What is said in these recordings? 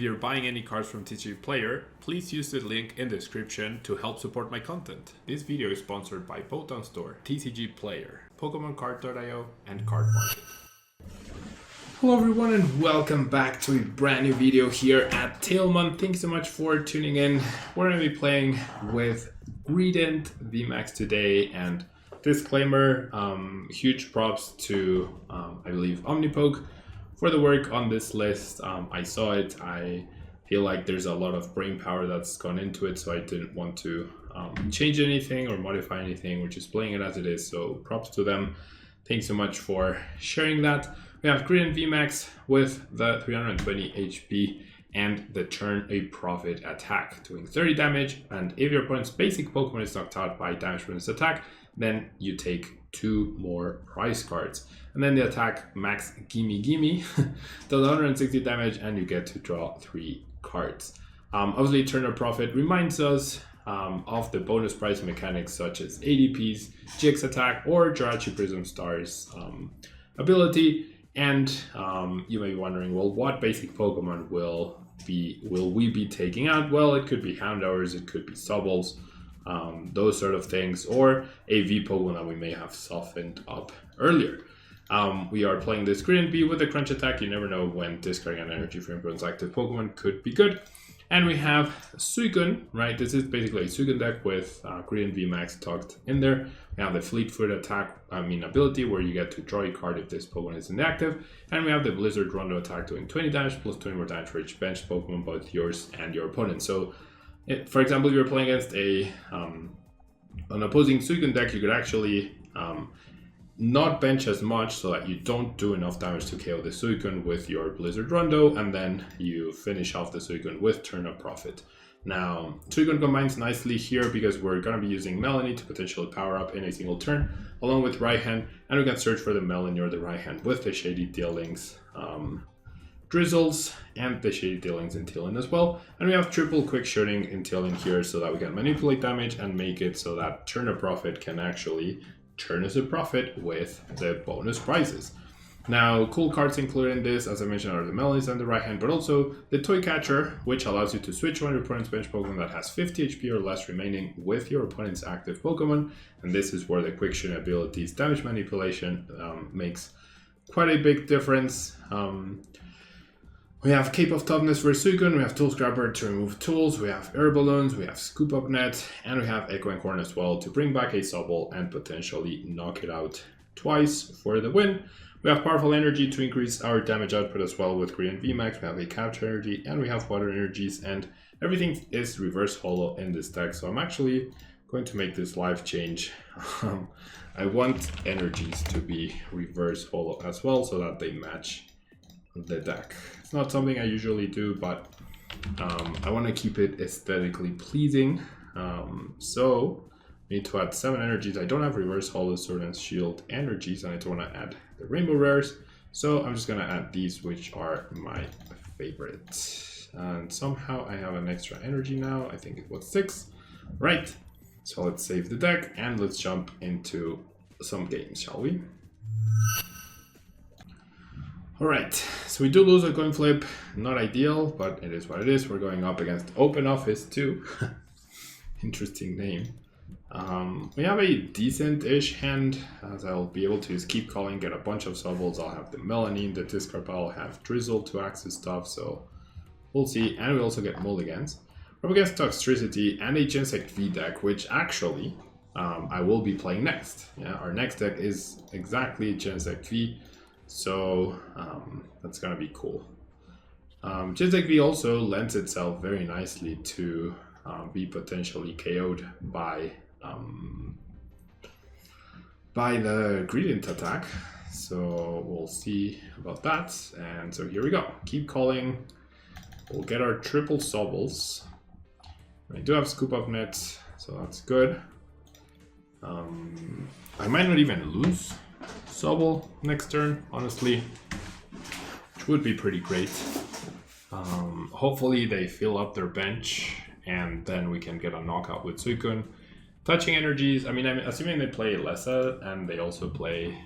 you're buying any cards from TCG Player, please use the link in the description to help support my content. This video is sponsored by Botan Store, TCG Player, PokemonCard.io, and Card Market. Hello everyone and welcome back to a brand new video here at Tailmon. Thanks so much for tuning in. We're going to be playing with GREEDENT VMAX today, and disclaimer, huge props to, I believe, Omnipoke for the work on this list. I saw it. I feel like there's a lot of brain power that's gone into it, so I didn't want to change anything or modify anything. We're just playing it as it is, so props to them. Thanks so much for sharing that. We have GREEDENT VMAX with the 320 HP and the turn a profit attack, doing 30 damage, and if your opponent's basic Pokemon is knocked out by damage from this attack, then you take 2 more prize cards. And then the attack max gimme gimme does 160 damage and you get to draw 3 cards. Obviously turn a profit reminds us of the bonus prize mechanics such as ADP's GX attack or Jirachi Prism Star's ability. And you may be wondering, well, what basic Pokemon will we be taking out? Well, it could be Houndours, it could be Sobbles, those sort of things, or a V Pokemon that we may have softened up earlier. We are playing this GREEDENT V with a crunch attack. You never know when discarding an energy from opponent's active Pokemon could be good. And we have SUICUNE, right? This is basically a SUICUNE deck with GREEDENT VMAX tucked in there. We have the Fleetfoot attack, ability where you get to draw a card if this Pokemon is inactive. And we have the Blizzard Rondo attack doing 20 damage plus 20 more damage for each benched Pokemon, both yours and your opponent. So, for example, if you're playing against an opposing SUICUNE deck, you could actually not bench as much so that you don't do enough damage to KO the SUICUNE with your Blizzard Rondo, and then you finish off the SUICUNE with turn of profit. Now, SUICUNE combines nicely here because we're going to be using Melanie to potentially power up in a single turn, along with Raihan, and we can search for the Melanie or the Raihan with the Shady Dealings Drizzles and the Shady Dealings in Tealin as well. And we have triple quick shooting in Tealin here so that we can manipulate damage and make it so that turn of profit can actually turn as a profit with the bonus prizes. Now, cool cards included in this, as I mentioned, are the Melanies and the Raihan, but also the Toy Catcher, which allows you to switch one of your opponent's bench Pokemon that has 50 HP or less remaining with your opponent's active Pokemon. And this is where the quick shooting ability's damage manipulation makes quite a big difference. We have Cape of Toughness for SUICUNE, we have Tool Scrapper to remove tools, we have Air Balloons, we have Scoop Up Net, and we have Echoing Horn as well to bring back a Sobble and potentially knock it out twice for the win. We have Powerful Energy to increase our damage output as well with GREEDENT VMAX, we have a Couch Energy, and we have Water Energies, and everything is reverse holo in this deck, so I'm actually going to make this live change. I want energies to be reverse holo as well so that they match the deck. It's not something I usually do, but I want to keep it aesthetically pleasing. So we need to add 7 energies. I don't have reverse holo, sword and shield energies, and I don't want to add the rainbow rares, so I'm just going to add these, which are my favorite. And somehow I have an extra energy now. I think it was 6. Right, so let's save the deck and let's jump into some games, shall we? Alright, so we do lose a coin flip, not ideal, but it is what it is. We're going up against Open Office too. Interesting name. We have a decent-ish hand, as I'll be able to use Keep Calling, get a bunch of Sobbles. I'll have the Melanine, the discard pile, have Drizzle to access stuff, so we'll see. And we also get Mulligans. We're up against Toxtricity and a Genesect V deck, which actually I will be playing next. Yeah, our next deck is exactly Genesect V. So that's gonna be cool. Genesect V also lends itself very nicely to be potentially KO'd by the GREEDENT attack. So we'll see about that. And so here we go. Keep Calling. We'll get our triple Sobbles. I do have Scoop Up Net, so that's good. I might not even lose Sobble next turn, honestly, which would be pretty great. Hopefully they fill up their bench and then we can get a knockout with SUICUNE. Touching Energies, I'm assuming they play Lessa and they also play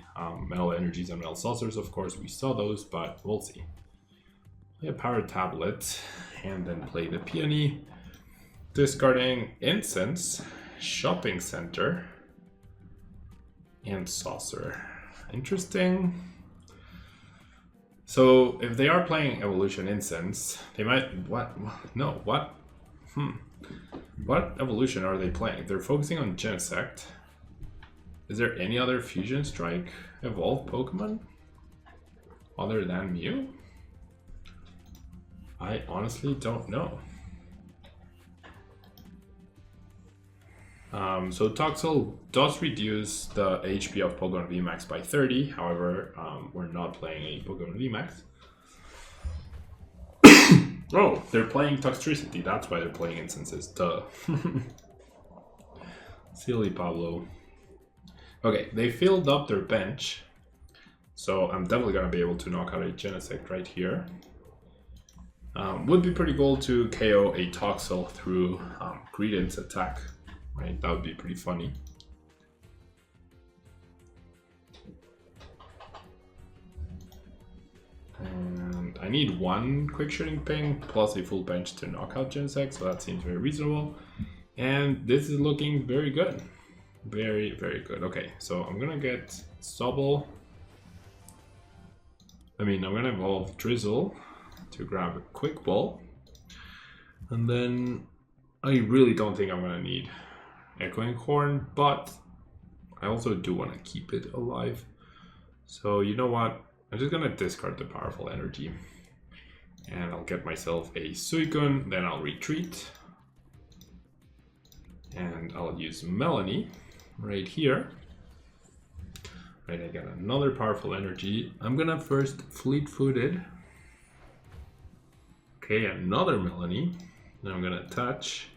Metal Energies and Metal Saucers, of course, we saw those, but we'll see. Play a power tablet, and then play the peony. Discarding Incense, Shopping Center, and Saucer. Interesting. So if they are playing Evolution Incense, they might... What? No, what? What evolution are they playing? They're focusing on Genesect. Is there any other Fusion Strike evolved Pokemon other than Mew? I honestly don't know. So Toxel does reduce the HP of Pokemon VMAX by 30. However, we're not playing a Pokemon VMAX. Oh, they're playing Toxtricity. That's why they're playing Instances. Duh. Silly Pablo. Okay, they filled up their bench. So I'm definitely going to be able to knock out a Genesect right here. Would be pretty cool to KO a Toxel through Greedent's attack. Right, that would be pretty funny. And I need one quick shooting ping plus a full bench to knock out Genesect, so that seems very reasonable. And this is looking very good. Very, very good. Okay, so I'm gonna get Sobble. I'm gonna evolve Drizzle to grab a Quick Ball. And then I really don't think I'm gonna need Echoing Horn, but I also do want to keep it alive. So you know what? I'm just gonna discard the Powerful Energy. And I'll get myself a Suicune, then I'll retreat. And I'll use Melanie right here. Right, I got another Powerful Energy. I'm gonna first Fleet-Footed. Okay, another Melanie. Then I'm gonna attach.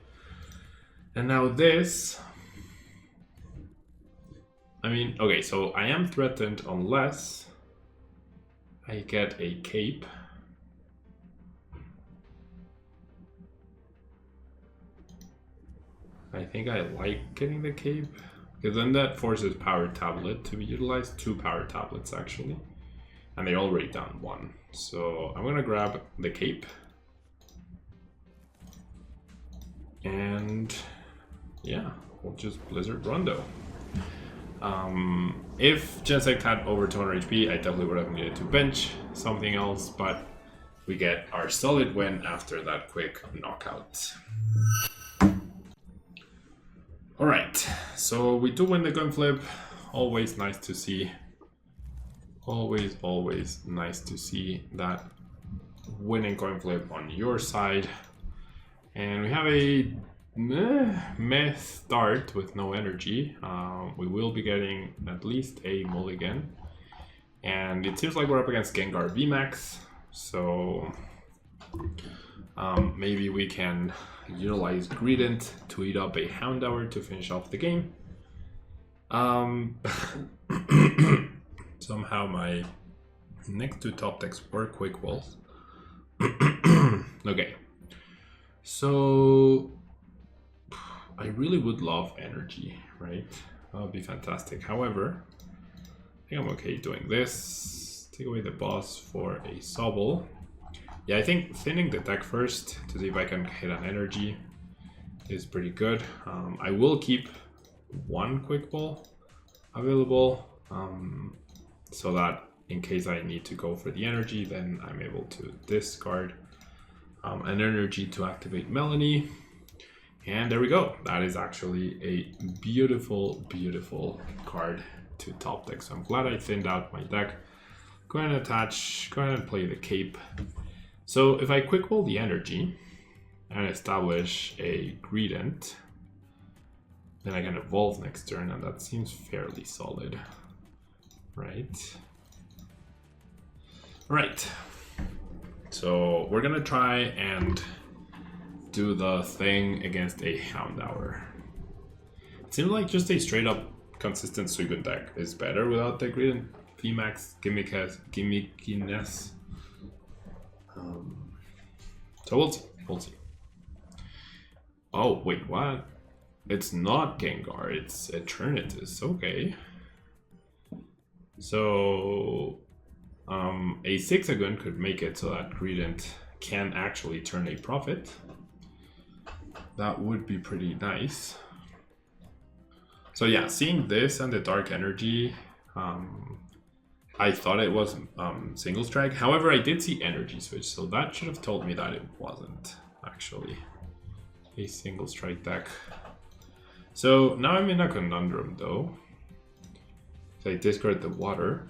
And now this, okay, so I am threatened unless I get a cape. I think I like getting the cape, because then that forces Power Tablet to be utilized, 2 Power Tablets actually, and they already down 1. So I'm gonna grab the cape. And yeah, we'll just Blizzard Rondo. If Genesect had over 200 HP, I definitely would have needed to bench something else, but we get our solid win after that quick knockout. Alright, so we do win the gun flip. Always nice to see. Always nice to see that winning coin flip on your side. And we have a meh start with no energy. We will be getting at least a mulligan. And it seems like we're up against Gengar VMAX. So maybe we can utilize Greedent to eat up a Houndour to finish off the game. Somehow my next 2 top decks were Quick Balls. Okay. So I really would love energy, right? That would be fantastic. However, I think I'm okay doing this. Take away the boss for a Sobble. Yeah, I think thinning the deck first to see if I can hit an energy is pretty good. I will keep 1 Quick Ball available, so that in case I need to go for the energy, then I'm able to discard an energy to activate Melanie. And there we go. That is actually a beautiful card to top deck. So I'm glad I thinned out my deck. Go ahead and attach, go ahead and play the cape. So if I quick ball the energy and establish a Greedent, then I can evolve next turn, and that seems fairly solid, right? Right. So we're gonna try and do the thing against a Houndour. It seems like just a straight up consistent Suicune deck is better without the GREEDENT VMAX gimmickiness. So we'll see. Oh wait, what? It's not Gengar, it's Eternatus. Okay. So A 6-gun could make it so that Greedent can actually turn a profit. That would be pretty nice. So yeah, seeing this and the Dark Energy, I thought it was single strike. However, I did see Energy Switch, so that should have told me that it wasn't actually a single strike deck. So now I'm in a conundrum though. So I discard the water.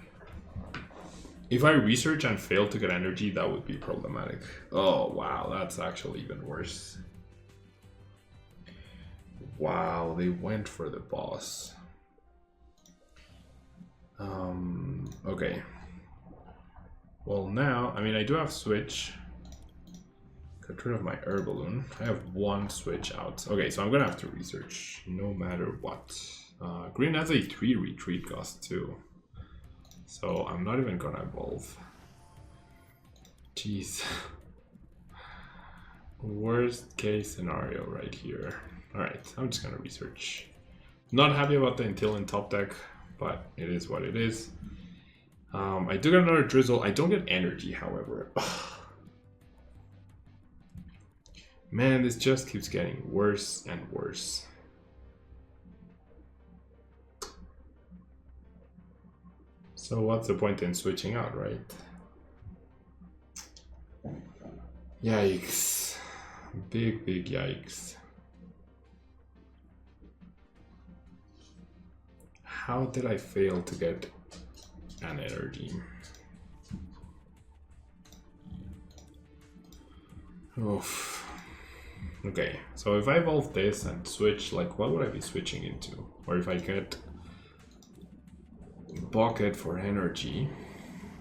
If I research and fail to get energy, that would be problematic. Oh wow, that's actually even worse. Wow, they went for the boss. Okay. Well now, I mean I do have switch. Got rid of my air balloon. I have one switch out. Okay, so I'm gonna have to research no matter what. Green has a 3 retreat cost too. So I'm not even gonna evolve. Jeez. Worst case scenario right here. Alright, I'm just gonna research. Not happy about the Until in top deck, but it is what it is. I do get another drizzle. I don't get energy, however. Man, this just keeps getting worse and worse. So what's the point in switching out, right? Yikes. Big yikes. How did I fail to get an energy? Oof. Okay, so if I evolve this and switch, like what would I be switching into? Or if I get bucket for energy,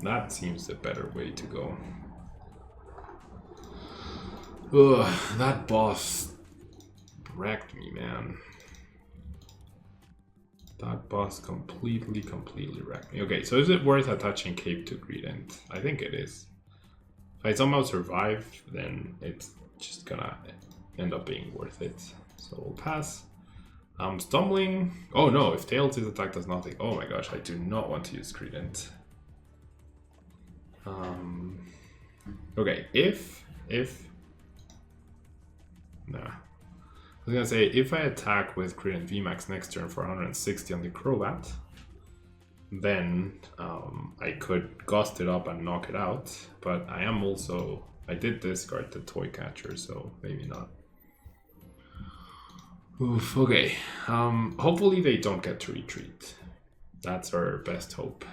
that seems the better way to go. Ugh, that boss wrecked me, man. That boss completely wrecked me. Okay, so is it worth attaching Cape to Greedent? I think it is. If I somehow survive, then it's just gonna end up being worth it. So we'll pass. Stumbling. Oh no, if Tails' attack does nothing. Oh my gosh, I do not want to use Greedent. Okay, if nah. I was gonna say, if I attack with GREEDENT VMAX next turn for 160 on the Crobat, then I could gust it up and knock it out, but I am also, I did discard the Toy Catcher, so maybe not. Oof, okay, hopefully they don't get to retreat. That's our best hope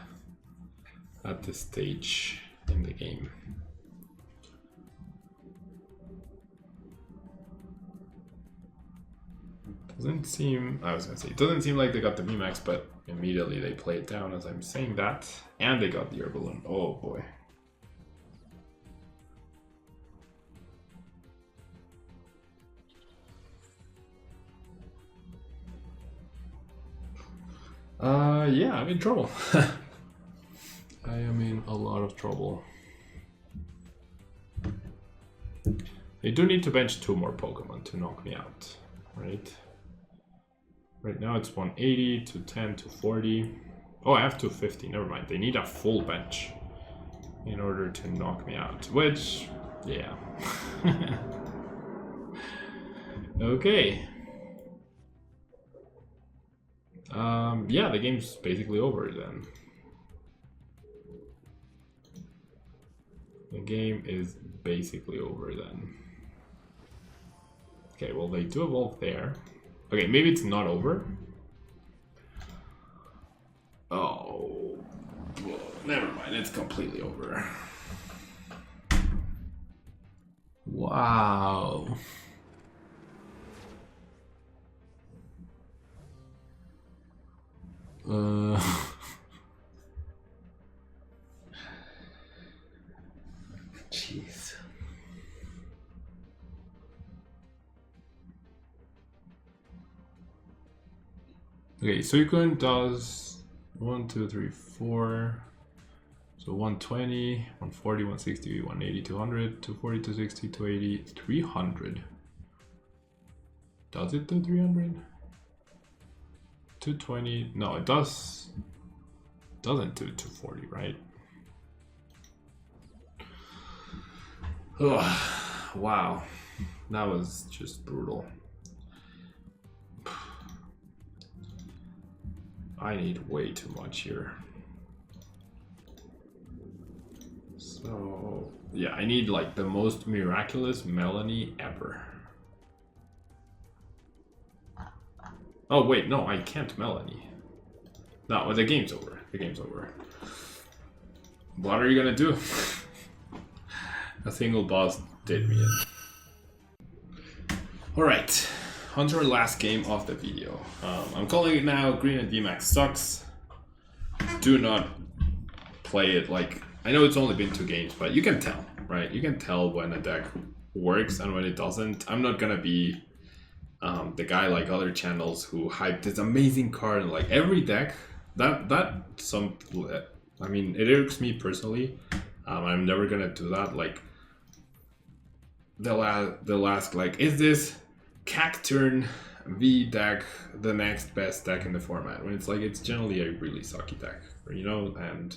at this stage in the game. Doesn't seem, I was gonna say, it doesn't seem like they got the VMAX, but immediately they play it down as I'm saying that. And they got the air balloon. Oh boy. Yeah, I'm in trouble. I am in a lot of trouble. They do need to bench 2 more Pokemon to knock me out, right? Right now it's 180, 210, 240. Oh, I have 250, never mind. They need a full bench in order to knock me out, which, yeah. Okay. Yeah, the game's basically over then. The game is basically over then. Okay, well they do evolve there. Okay, maybe it's not over. Oh, well, never mind, it's completely over. Wow. Jeez. Okay, SUICUNE does 1, 2, 3, 4. So 120, 140, 160, 180, 200, 240, 260, 280, 300. Does it do 300? 220. No, it doesn't do 240, right? Wow, that was just brutal. I need way too much here. So yeah, I need like the most miraculous Melanie ever. Oh wait, no, I can't Melanie. No, the game's over. The game's over. What are you gonna do? A single boss did me in. Alright, on to our last game of the video. I'm calling it now. GREEDENT VMAX sucks. Do not play it. Like, I know it's only been 2 games, but you can tell, right? You can tell when a deck works and when it doesn't. I'm not gonna be the guy like other channels who hype this amazing card and like every deck. I mean, it irks me personally. I'm never gonna do that. Like, they'll ask like, is this Cacturn V deck the next best deck in the format? When it's like, it's generally a really sucky deck, you know. And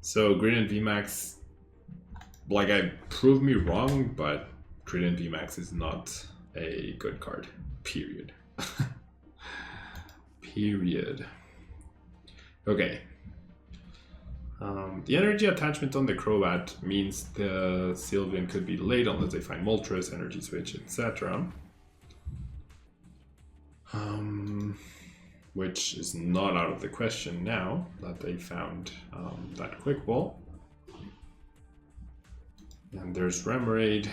so GREEDENT VMAX, like, I proved me wrong, but GREEDENT VMAX is not a good card. Period. Period. Okay. The energy attachment on the Crobat means the Sylveon could be delayed unless they find Moltres, Energy Switch, etc. Which is not out of the question now that they found that Quick Ball. And there's Remoraid,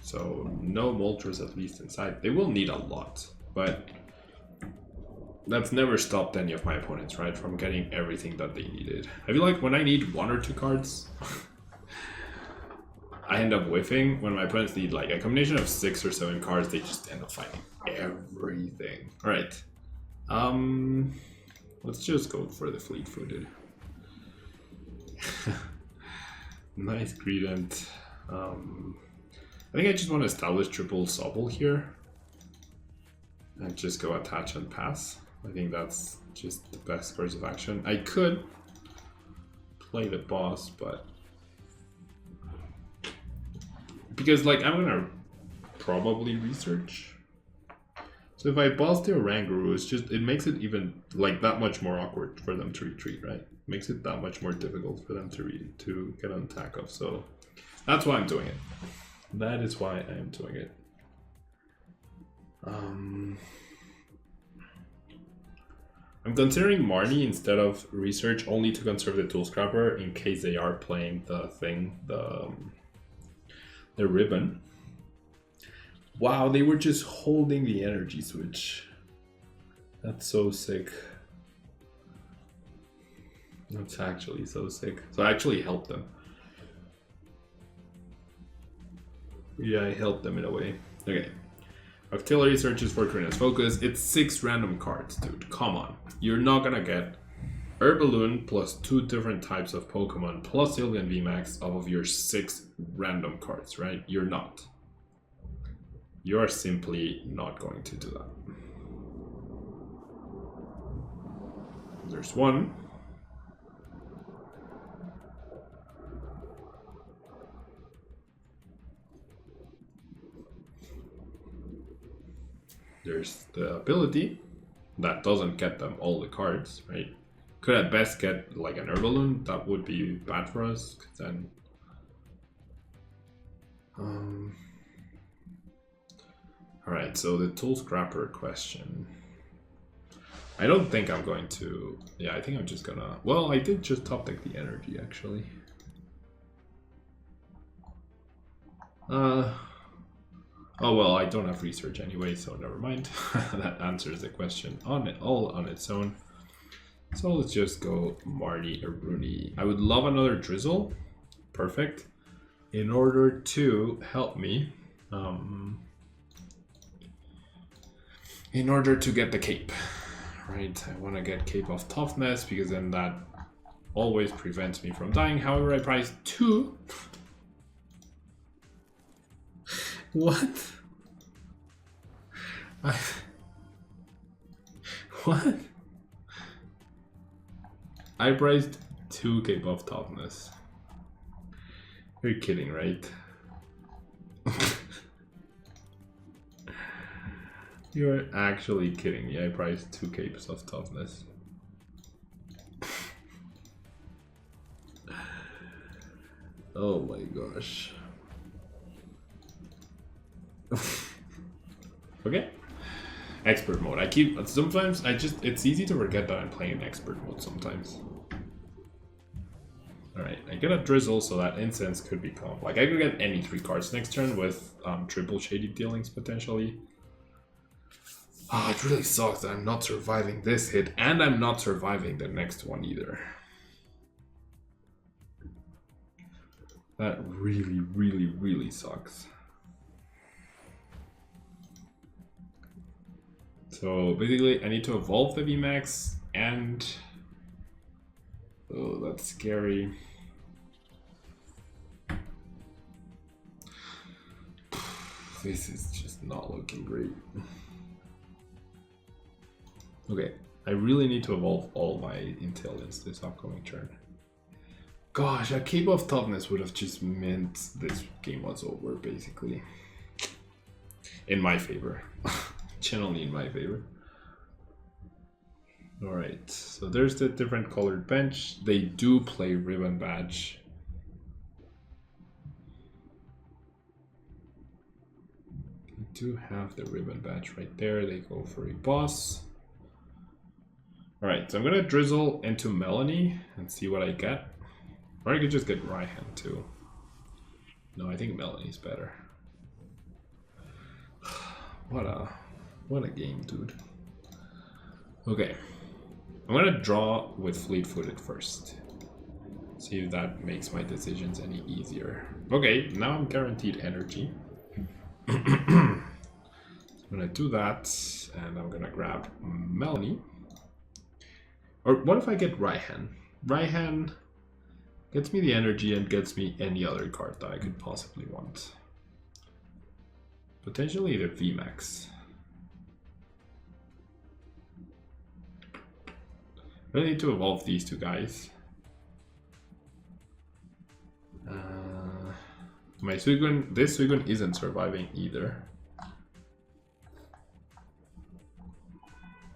so no Moltres at least inside. They will need a lot, but that's never stopped any of my opponents, right, from getting everything that they needed. I feel like when I need 1 or 2 cards, I end up whiffing. When my opponents need like a combination of 6 or 7 cards, they just end up finding everything. All right, let's just go for the fleet-footed. Nice Greedent. I think I just want to establish triple Sobble here and just go attach and pass. I think that's just the best course of action. I could play the boss, but because like I'm gonna probably research. So if I boss their Oranguru, it's just, it makes it even like that much more awkward for them to retreat, right? Makes it that much more difficult for them to get on attack of. So that's why I'm doing it. That is why I am doing it. I'm considering Marnie instead of research, only to conserve the Tool Scrapper in case they are playing the thing, the ribbon. Wow, they were just holding the Energy Switch. That's so sick. That's actually so sick. So I actually helped them. Yeah, I helped them in a way. Okay. Artillery searches for Krina's Focus. It's 6 random cards, dude. Come on. You're not gonna get Herballoon plus 2 different types of Pokemon plus Sylveon VMAX off of your 6 random cards, right? You're not. You are simply not going to do that. There's one. There's the ability that doesn't get them all the cards, right? Could at best get like an Herballoon. That would be bad for us, 'cause then alright, so the Tool Scrapper question. I don't think I'm going to, yeah, I think I'm just gonna, well, I did just top deck the energy actually. Oh well, I don't have research anyway, so never mind. That answers the question on it, all on its own. So let's just go Marnie or Bruni. I would love another Drizzle. Perfect. In order to help me, in order to get the cape, right? I want to get Cape of Toughness because then that always prevents me from dying. However, I price 2. What? What? I priced 2 Cape of Toughness. You're kidding, right? You're actually kidding me. I priced 2 capes of toughness. Oh my gosh. Okay. Expert mode. Sometimes it's easy to forget that I'm playing in expert mode sometimes. Alright, I get a drizzle, so that incense could become... Like, I could get any 3 cards next turn with triple shady dealings, potentially. Oh, it really sucks that I'm not surviving this hit, and I'm not surviving the next one either. That really, really, really sucks. So, basically, I need to evolve the VMAX, and... Oh, that's scary. This is just not looking great. Okay, I really need to evolve all my intelligence this upcoming turn. Gosh, a cape of toughness would have just meant this game was over, basically. In my favor. Generally in my favor. Alright, so there's the different colored bench. They do play Ribbon Badge. They do have the Ribbon Badge right there. They go for a boss. Alright, so I'm gonna drizzle into Melanie and see what I get. Or I could just get Raihan too. No, I think Melanie's better. What a game, dude. Okay. I'm gonna draw with Fleet-Footed first. See if that makes my decisions any easier. Okay, now I'm guaranteed energy. I'm gonna do that, and I'm gonna grab Melanie. Or what if I get Raihan? Raihan gets me the energy and gets me any other card that I could possibly want. Potentially the VMAX. I really need to evolve these 2 guys. My SUICUNE, this SUICUNE isn't surviving either.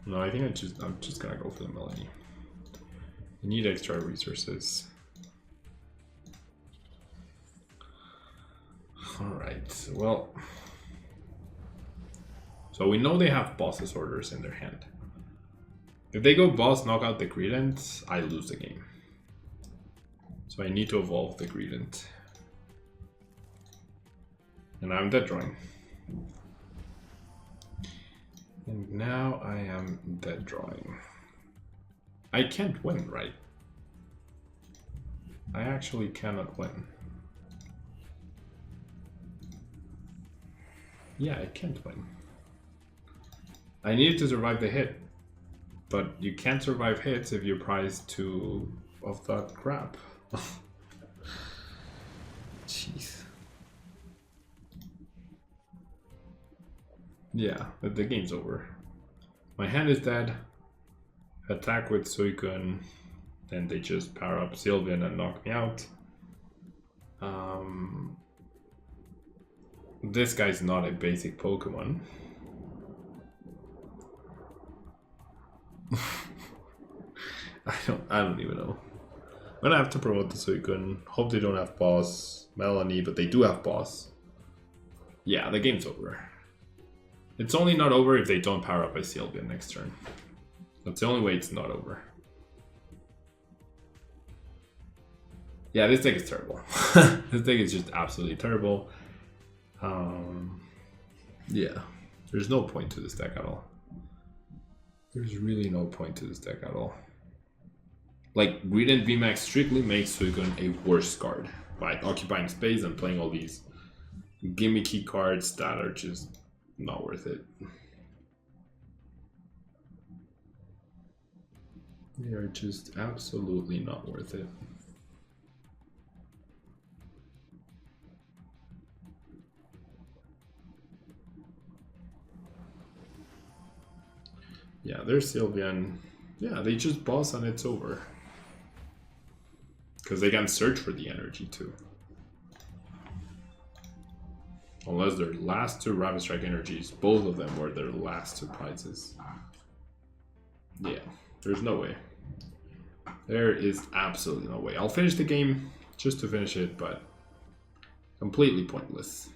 No, I think I'm just gonna go for the Melanie. I need extra resources. Alright, well. So we know they have boss's orders in their hand. If they go boss, knock out the Greedent, I lose the game. So I need to evolve the Greedent. And I'm dead drawing. And now I am dead drawing. I can't win, right? I actually cannot win. Yeah, I can't win. I needed to survive the hit. But you can't survive hits if you prize 2 of that crap. Jeez. Yeah, the game's over. My hand is dead. Attack with SUICUNE. Then they just power up Sylveon and knock me out. This guy's not a basic Pokemon. I don't even know. I'm gonna have to promote the SUICUNE. Hope they don't have boss Melanie, but they do have boss. Yeah, the game's over. It's only not over if they don't power up a Sylveon next turn. That's the only way it's not over. Yeah, this deck is terrible. This deck is just absolutely terrible. Yeah, there's no point to this deck at all. There's really no point to this deck at all. Like, GREEDENT VMAX strictly makes SUICUNE a worse card by occupying space and playing all these gimmicky cards that are just not worth it. They are just absolutely not worth it. Yeah, there's Sylveon. Yeah, they just boss and it's over. Because they can search for the energy too. Unless their last two Rapid Strike energies, both of them were their last two prizes. Yeah, there's no way. There is absolutely no way. I'll finish the game just to finish it, but completely pointless.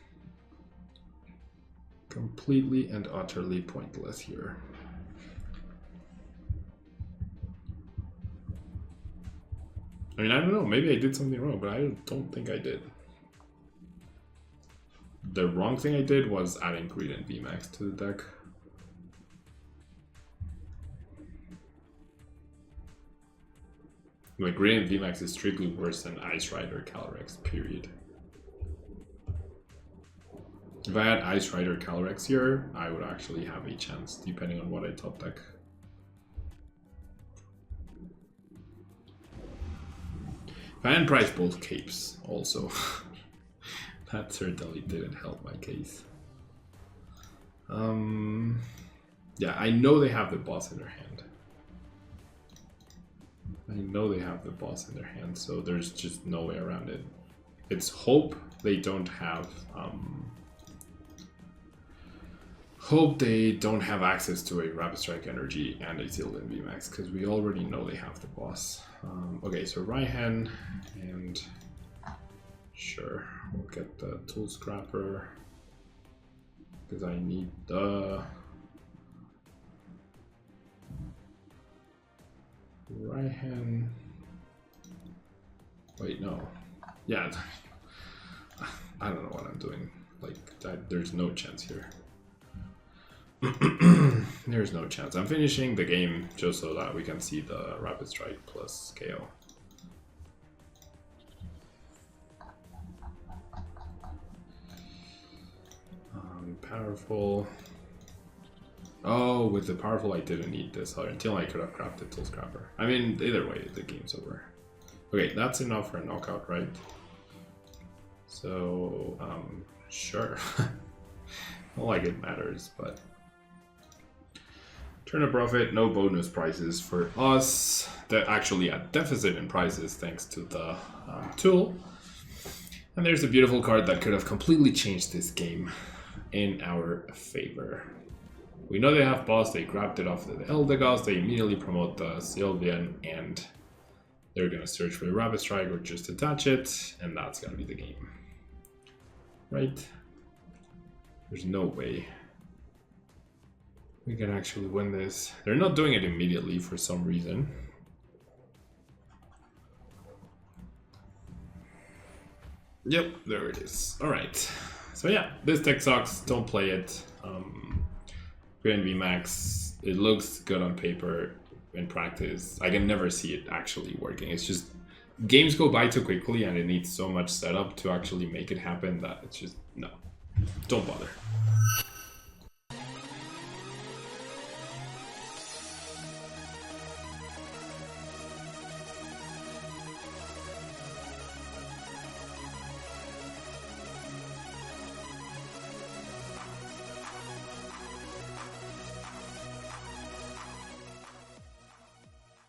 Completely and utterly pointless here. I mean, I don't know, maybe I did something wrong, but I don't think I did. The wrong thing I did was adding GREEDENT VMAX to the deck. Like, GREEDENT VMAX is strictly worse than Ice Rider Calyrex, period. If I had Ice Rider Calyrex here, I would actually have a chance, depending on what I top deck. If I hadn't priced both capes, also, that certainly didn't help my case. Yeah, I know they have the boss in their hand. I know they have the boss in their hand, so there's just no way around it. It's hope they don't have access to a Rapid Strike energy and a GREEDENT VMAX, because we already know they have the boss. Okay, so right hand, and sure, we'll get the Tool Scrapper because I need the right hand. Wait, no. Yeah, I don't know what I'm doing. Like, there's no chance here. There's no chance. I'm finishing the game just so that we can see the Rapid Strike plus KO. Powerful. Oh, with the powerful I didn't need this until I could have crafted Tool Scrapper. I mean, either way, the game's over. Okay, that's enough for a knockout, right? So, sure. Not like it matters, but... Turn a profit, no bonus prizes for us. They're actually at deficit in prizes thanks to the tool. And there's a beautiful card that could have completely changed this game in our favor. We know they have boss, they grabbed it off the Eldegoss, they immediately promote the Sylveon, and they're gonna search for the Rapid Strike or just attach it, and that's gonna be the game. Right? There's no way we can actually win this. They're not doing it immediately for some reason. Yep, there it is. Alright. So yeah, this deck sucks. Don't play it. GREEDENT VMAX, it looks good on paper. In practice, I can never see it actually working. It's just, games go by too quickly and it needs so much setup to actually make it happen that it's just, no. Don't bother.